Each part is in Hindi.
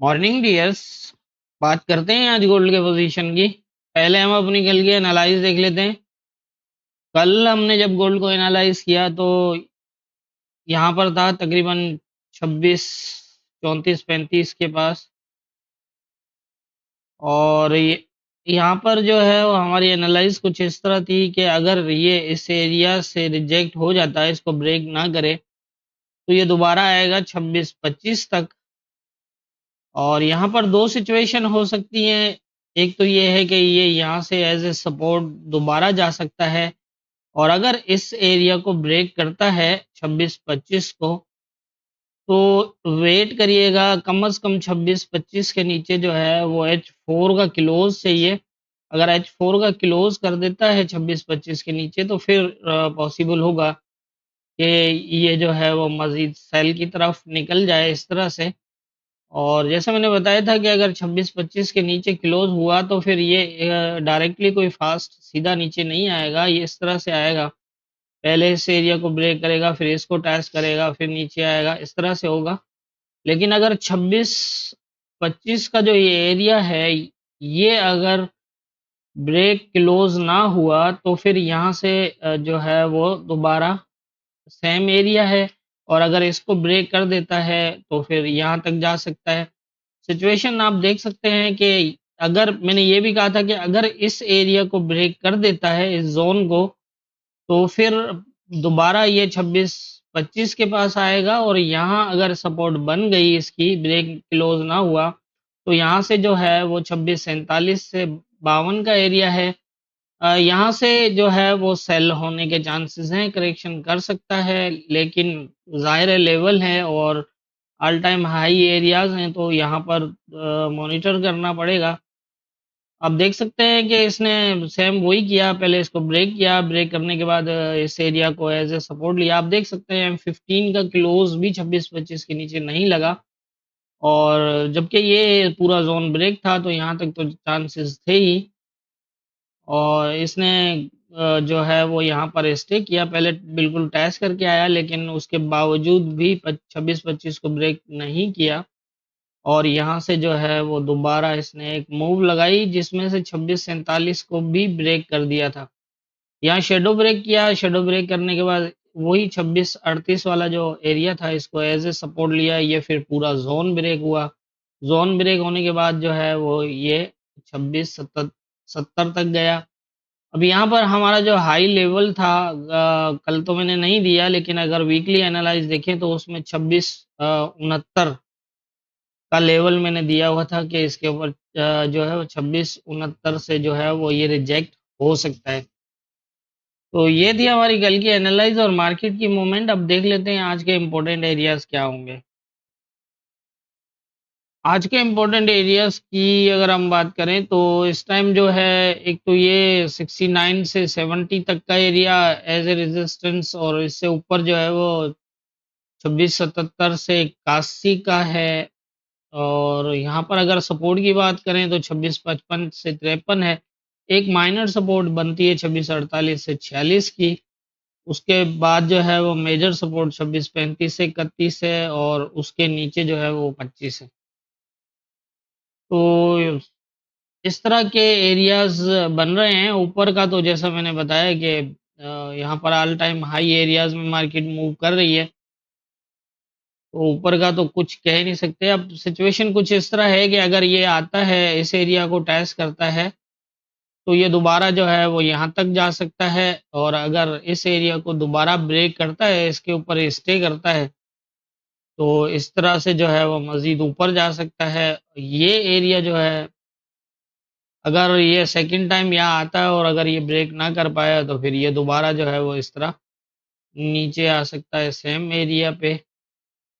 Morning dears. बात करते हैं आज गोल्ड के पोजीशन की। पहले हम अपनी कल की एनालाइज देख लेते हैं। कल हमने जब गोल्ड को एनालाइज किया तो यहाँ पर था तकरीबन 26 34 35 के पास। और ये यहाँ पर जो है वो हमारी एनालाइज कुछ इस तरह थी कि अगर ये इस एरिया से रिजेक्ट हो जाता है, इसको ब्रेक ना करे, तो ये दोबारा आएगा 26-25 तक। और यहाँ पर दो सिचुएशन हो सकती हैं। एक तो ये है कि ये यहाँ से एज ए सपोर्ट दोबारा जा सकता है, और अगर इस एरिया को ब्रेक करता है 26-25 को, तो वेट करिएगा कम से कम 26-25 के नीचे जो है वो H4 का क्लोज चाहिए। अगर H4 का क्लोज कर देता है 26-25 के नीचे, तो फिर पॉसिबल होगा कि ये जो है वो मजीद सेल की तरफ निकल जाए इस तरह से। और जैसा मैंने बताया था कि अगर 26-25 के नीचे क्लोज हुआ तो फिर ये डायरेक्टली कोई फास्ट सीधा नीचे नहीं आएगा, ये इस तरह से आएगा। पहले इस एरिया को ब्रेक करेगा, फिर इसको टेस्ट करेगा, फिर नीचे आएगा, इस तरह से होगा। लेकिन अगर 26-25 का जो ये एरिया है, ये अगर ब्रेक क्लोज ना हुआ तो फिर यहाँ से जो है वो दोबारा सेम एरिया है, और अगर इसको ब्रेक कर देता है तो फिर यहाँ तक जा सकता है। सिचुएशन आप देख सकते हैं कि अगर मैंने ये भी कहा था कि अगर इस एरिया को ब्रेक कर देता है, इस जोन को, तो फिर दोबारा ये 26-25 के पास आएगा, और यहाँ अगर सपोर्ट बन गई, इसकी ब्रेक क्लोज ना हुआ, तो यहाँ से जो है वो 26-47 से 52 का एरिया है। यहाँ से जो है वो सेल होने के चांसेस हैं, करेक्शन कर सकता है, लेकिन ज़ाहिर है लेवल है और ऑल टाइम हाई एरियाज हैं, तो यहाँ पर मॉनिटर करना पड़ेगा। आप देख सकते हैं कि इसने सेम वही किया, पहले इसको ब्रेक किया, ब्रेक करने के बाद इस एरिया को एज ए सपोर्ट लिया। आप देख सकते हैं M15 का क्लोज भी 26-25 के नीचे नहीं लगा, और जबकि ये पूरा जोन ब्रेक था, तो यहाँ तक तो चांसेस थे ही। और इसने जो है वो यहाँ पर स्टे किया, पहले बिल्कुल टेस्ट करके आया, लेकिन उसके बावजूद भी 26-25 को ब्रेक नहीं किया, और यहाँ से जो है वो दोबारा इसने एक मूव लगाई जिसमें से 26-47 को भी ब्रेक कर दिया था। यहाँ शेडो ब्रेक किया, शेडो ब्रेक करने के बाद वही 26-38 वाला जो एरिया था, इसको एज ए सपोर्ट लिया, ये फिर पूरा जोन ब्रेक हुआ। जोन ब्रेक होने के बाद जो है वो ये 26-70 तक गया। अब यहाँ पर हमारा जो हाई लेवल था, कल तो मैंने नहीं दिया, लेकिन अगर वीकली एनालाइज देखें तो उसमें 26-69 का लेवल मैंने दिया हुआ था कि इसके ऊपर जो है वो 26-69 से जो है वो ये रिजेक्ट हो सकता है। तो ये थी हमारी कल की एनालाइज और मार्केट की मूवमेंट। अब देख लेते हैं आज के इम्पोर्टेंट एरियाज क्या होंगे। आज के इम्पोर्टेंट एरियाज की अगर हम बात करें तो इस टाइम जो है, एक तो ये 69 से 70 तक का एरिया एज ए रेजिस्टेंस, और इससे ऊपर जो है वो 26-77 से 81 का है। और यहाँ पर अगर सपोर्ट की बात करें तो 26-55 से 53 है। एक माइनर सपोर्ट बनती है 26-48 से 46 की। उसके बाद जो है वो मेजर सपोर्ट 26-35 से 31 है, और उसके नीचे जो है वो 25 है। तो इस तरह के एरियाज बन रहे हैं। ऊपर का तो जैसा मैंने बताया कि यहाँ पर ऑल टाइम हाई एरियाज में मार्केट मूव कर रही है, तो ऊपर का तो कुछ कह नहीं सकते। अब सिचुएशन कुछ इस तरह है कि अगर ये आता है, इस एरिया को टेस्ट करता है, तो ये दोबारा जो है वो यहाँ तक जा सकता है, और अगर इस एरिया को दोबारा ब्रेक करता है, इसके ऊपर स्टे करता है, तो इस तरह से जो है वो मज़ीद ऊपर जा सकता है। ये एरिया जो है, अगर ये सेकंड टाइम यहाँ आता है और अगर ये ब्रेक ना कर पाया, तो फिर ये दोबारा जो है वो इस तरह नीचे आ सकता है सेम एरिया पे।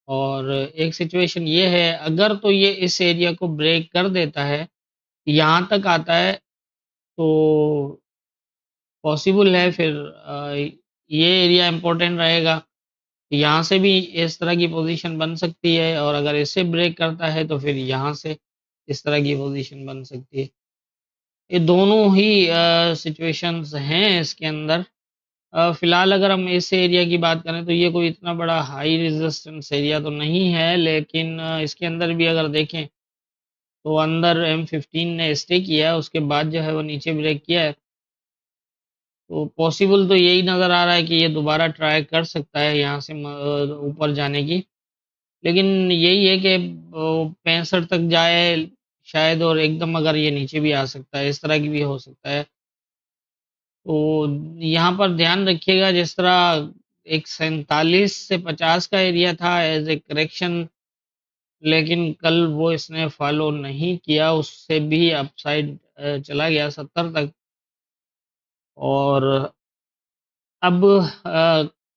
और एक सिचुएशन ये है, अगर तो ये इस एरिया को ब्रेक कर देता है, यहाँ तक आता है, तो पॉसिबल है फिर ये एरिया इम्पोर्टेंट रहेगा। यहाँ से भी इस तरह की पोजीशन बन सकती है, और अगर इसे ब्रेक करता है तो फिर यहाँ से इस तरह की पोजीशन बन सकती है। ये दोनों ही सिचुएशंस हैं इसके अंदर। फिलहाल अगर हम इस एरिया की बात करें तो ये कोई इतना बड़ा हाई रेजिस्टेंस एरिया तो नहीं है, लेकिन इसके अंदर भी अगर देखें तो अंदर M15 ने स्टे किया है, उसके बाद जो है वो नीचे ब्रेक किया है। तो पॉसिबल तो यही नज़र आ रहा है कि ये दोबारा ट्राई कर सकता है यहाँ से ऊपर जाने की। लेकिन यही है कि 65 तक जाए शायद, और एकदम अगर ये नीचे भी आ सकता है, इस तरह की भी हो सकता है। तो यहाँ पर ध्यान रखिएगा, जिस तरह एक 47 से 50 का एरिया था एज ए करेक्शन, लेकिन कल वो इसने फॉलो नहीं किया, उससे भी अपसाइड चला गया 70 तक। और अब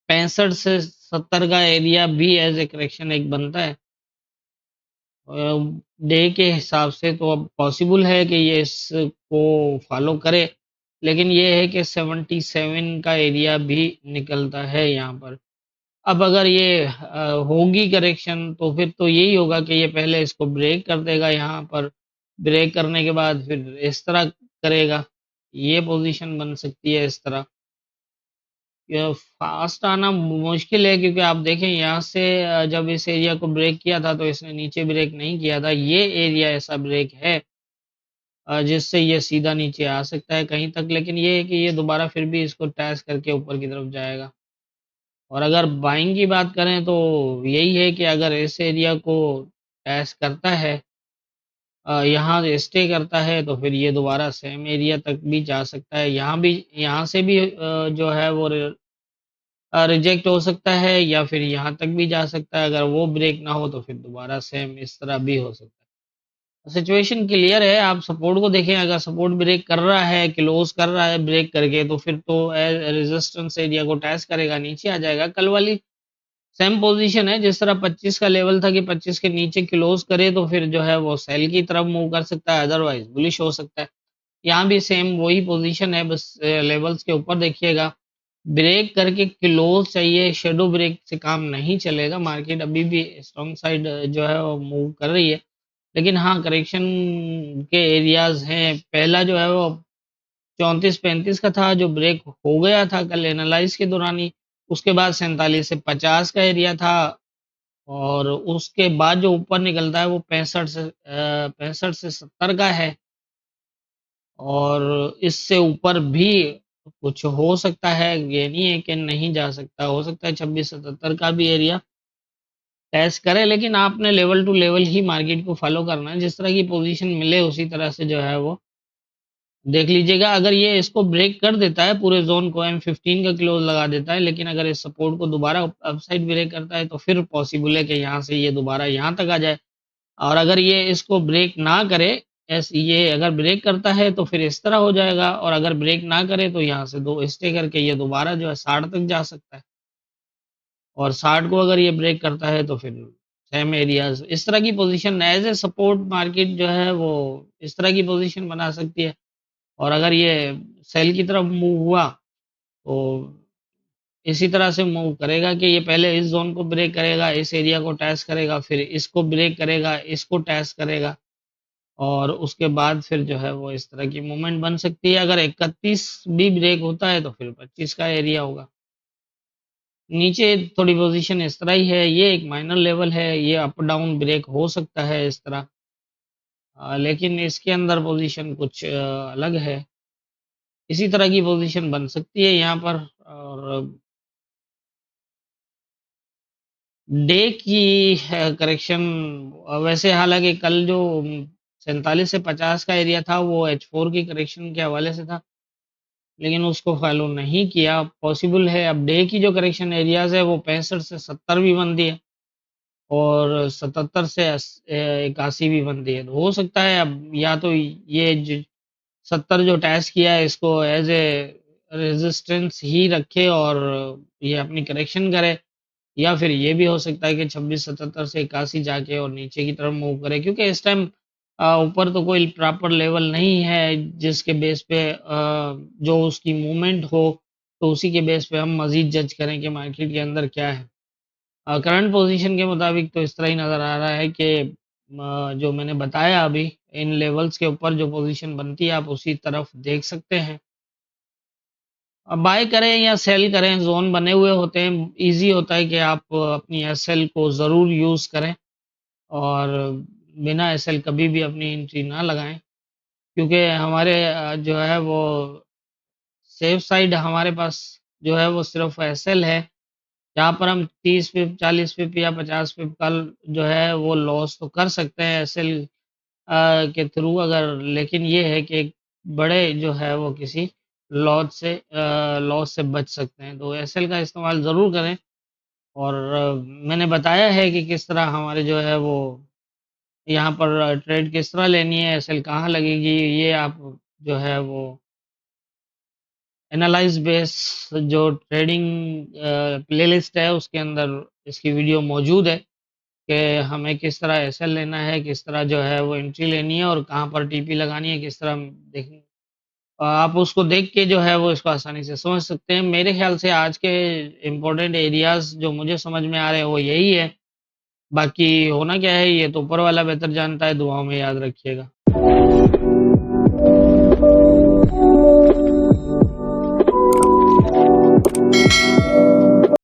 65 से 70 का एरिया भी एज ए करेक्शन एक बनता है डे के हिसाब से। तो अब पॉसिबल है कि ये इसको फॉलो करे, लेकिन ये है कि 77 का एरिया भी निकलता है यहाँ पर। अब अगर ये होगी करेक्शन, तो फिर तो यही होगा कि ये पहले इसको ब्रेक कर देगा यहाँ पर, ब्रेक करने के बाद फिर इस तरह करेगा, ये पोजीशन बन सकती है इस तरह। फास्ट आना मुश्किल है, क्योंकि आप देखें यहाँ से जब इस एरिया को ब्रेक किया था तो इसने नीचे ब्रेक नहीं किया था, ये एरिया ऐसा ब्रेक है जिससे ये सीधा नीचे आ सकता है कहीं तक। लेकिन ये है कि ये दोबारा फिर भी इसको टैच करके ऊपर की तरफ जाएगा। और अगर बाइंग की बात करें तो यही है कि अगर इस एरिया को टैच करता है, यहाँ स्टे करता है, तो फिर ये दोबारा सेम एरिया तक भी जा सकता है। यहाँ भी, यहाँ से भी जो है वो रिजेक्ट हो सकता है, या फिर यहाँ तक भी जा सकता है। अगर वो ब्रेक ना हो तो फिर दोबारा सेम इस तरह भी हो सकता है। सिचुएशन क्लियर है, आप सपोर्ट को देखें, अगर सपोर्ट ब्रेक कर रहा है, क्लोज कर रहा है ब्रेक करके, तो फिर तो रेजिस्टेंस एरिया को टेस्ट करेगा, नीचे आ जाएगा। कल वाली सेम पोजीशन है, जिस तरह 25 का लेवल था कि 25 के नीचे क्लोज करे तो फिर जो है वो सेल की तरफ मूव कर सकता है, अदरवाइज बुलिश हो सकता है। यहाँ भी सेम वही पोजीशन है, बस लेवल्स के ऊपर देखिएगा, ब्रेक करके क्लोज चाहिए, शेडो ब्रेक से काम नहीं चलेगा। मार्केट अभी भी स्ट्रॉन्ग साइड जो है वो मूव कर रही है, लेकिन हाँ करेक्शन के एरियाज हैं। पहला जो है वो 34-35 का था, जो ब्रेक हो गया था कल एनालाइज के दौरान ही। उसके बाद 47 से 50 का एरिया था, और उसके बाद जो ऊपर निकलता है वो 65 से 70 का है। और इससे ऊपर भी कुछ हो सकता है, ये नहीं है कि नहीं जा सकता, हो सकता है 26-77 का भी एरिया टेस्ट करे। लेकिन आपने लेवल टू लेवल ही मार्केट को फॉलो करना है, जिस तरह की पोजीशन मिले उसी तरह से जो है वो देख लीजिएगा। अगर ये इसको ब्रेक कर देता है पूरे जोन को, M15 का क्लोज लगा देता है, लेकिन अगर इस सपोर्ट को दोबारा अपसाइड ब्रेक करता है, तो फिर पॉसिबल है कि यहाँ से ये दोबारा यहाँ तक आ जाए। और अगर ये इसको ब्रेक ना करे, ऐसे ये अगर ब्रेक करता है तो फिर इस तरह हो जाएगा, और अगर ब्रेक ना करे तो यहाँ से दो स्टे करके ये दोबारा जो है 60 तक जा सकता है। और 60 को अगर ये ब्रेक करता है तो फिर सेम एरियाज, इस तरह की position as a support market जो है वो इस तरह की पोजीशन बना सकती है। और अगर ये सेल की तरफ मूव हुआ तो इसी तरह से मूव करेगा कि ये पहले इस जोन को ब्रेक करेगा, इस एरिया को टेस्ट करेगा, फिर इसको ब्रेक करेगा, इसको टेस्ट करेगा, और उसके बाद फिर जो है वो इस तरह की मूवमेंट बन सकती है। अगर 31 भी ब्रेक होता है तो फिर 25 का एरिया होगा। नीचे थोड़ी पोजीशन इस तरह ही है, ये एक माइनर लेवल है, ये अप डाउन ब्रेक हो सकता है इस तरह, लेकिन इसके अंदर पोजीशन कुछ अलग है। इसी तरह की पोजीशन बन सकती है यहाँ पर। और डे की करेक्शन वैसे, हालांकि कल जो 47 से 50 का एरिया था वो H4 की करेक्शन के हवाले से था, लेकिन उसको फॉलो नहीं किया। पॉसिबल है अब डे की जो करेक्शन एरियाज है वो 65 से 70 भी बनती है, और 77 से 81 भी बनती है। तो हो सकता है अब या तो ये 70 जो टेस्ट किया है इसको एज ए रेजिस्टेंस ही रखे और ये अपनी करेक्शन करे, या फिर ये भी हो सकता है कि 26-77 से 81 जाके और नीचे की तरफ मूव करे, क्योंकि इस टाइम ऊपर तो कोई प्रॉपर लेवल नहीं है जिसके बेस पे जो उसकी मूवमेंट हो, तो उसी के बेस पे हम मजीद जज करें कि मार्केट के अंदर क्या है। करंट पोजीशन के मुताबिक तो इस तरह ही नज़र आ रहा है कि जो मैंने बताया अभी, इन लेवल्स के ऊपर जो पोजीशन बनती है आप उसी तरफ देख सकते हैं। अब बाय करें या सेल करें, जोन बने हुए होते हैं, इजी होता है कि आप अपनी एसएल को ज़रूर यूज़ करें। और बिना एसएल कभी भी अपनी एंट्री ना लगाएं, क्योंकि हमारे जो है वो सेफ साइड हमारे पास जो है वो सिर्फ एसएल है, जहाँ पर हम 30 पिप 40 पिप या 50 पिप का जो है वो लॉस तो कर सकते हैं एसएल के थ्रू, अगर लेकिन ये है कि एक बड़े जो है वो किसी लॉस से बच सकते हैं, तो एसएल का इस्तेमाल ज़रूर करें। और मैंने बताया है कि किस तरह हमारे जो है वो यहाँ पर ट्रेड किस तरह लेनी है, एसएल कहाँ लगेगी, ये आप जो है वो एनालाइज बेस जो ट्रेडिंग प्लेलिस्ट है उसके अंदर इसकी वीडियो मौजूद है कि हमें किस तरह एसएल लेना है, किस तरह जो है वो एंट्री लेनी है और कहाँ पर टीपी लगानी है, किस तरह देखनी। आप उसको देख के जो है वो इसको आसानी से समझ सकते हैं। मेरे ख्याल से आज के इम्पोर्टेंट एरियाज जो मुझे समझ में आ रहे हैं वो यही है। बाकी होना क्या है ये तो ऊपर वाला बेहतर जानता है, दुआओं में याद रखिएगा।